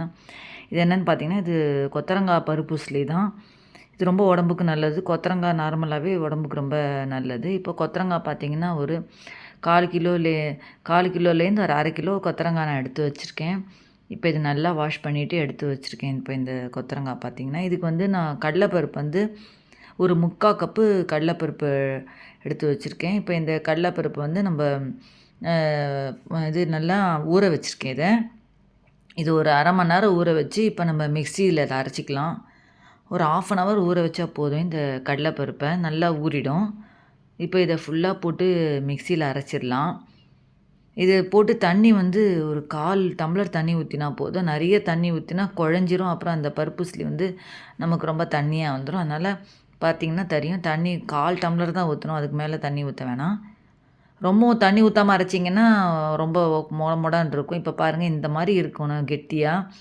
பார்த்திங்கன்னா இது என்னென்னு பார்த்தீங்கன்னா இது கொத்தரங்காய் பருப்பு உசிலி தான். இது ரொம்ப உடம்புக்கு நல்லது. கொத்தரங்காய் நார்மலாகவே உடம்புக்கு ரொம்ப நல்லது. இப்போ கொத்தரங்காய் பார்த்திங்கன்னா ஒரு 1/4 கிலோலேருந்து ஒரு 1/2 கிலோ கொத்தரங்காய் நான் எடுத்து வச்சுருக்கேன். இப்போ இது நல்லா வாஷ் பண்ணிவிட்டு எடுத்து வச்சுருக்கேன். இப்போ இந்த கொத்தரங்காய் பார்த்திங்கன்னா இதுக்கு வந்து நான் கடலைப்பருப்பு வந்து ஒரு 3/4 கப்பு கடலைப்பருப்பு எடுத்து வச்சுருக்கேன். இப்போ இந்த கடலைப்பருப்பு வந்து நம்ம இது நல்லா ஊற வச்சுருக்கேன் இது ஒரு 1/2 மணி நேரம் ஊற வச்சு இப்போ நம்ம மிக்சியில் அதை அரைச்சிக்கலாம். ஒரு 1/2 அன் ஹவர் ஊற வச்சா போதும். இந்த கடலைப்பருப்பை நல்லா ஊறிடும். இப்போ இதை ஃபுல்லாக போட்டு மிக்சியில் அரைச்சிடலாம். இது போட்டு தண்ணி வந்து ஒரு 1/4 டம்ளர் தண்ணி ஊற்றினா போதும். நிறைய தண்ணி ஊற்றினா குழஞ்சிரும். அப்புறம் அந்த பருப்பு உசிலி வந்து நமக்கு ரொம்ப தண்ணியாக வந்துடும். அதனால் பார்த்திங்கன்னா தெரியும், தண்ணி 1/4 டம்ளர் தான் ஊற்றணும். அதுக்கு மேலே தண்ணி ஊற்ற வேணாம். ரொம்பவும் தண்ணி ஊற்றாமல் அரைச்சிங்கன்னா ரொம்ப மொட மொடன்னு இருக்கும். இப்போ பாருங்கள் இந்த மாதிரி இருக்கணும் கெட்டியாக.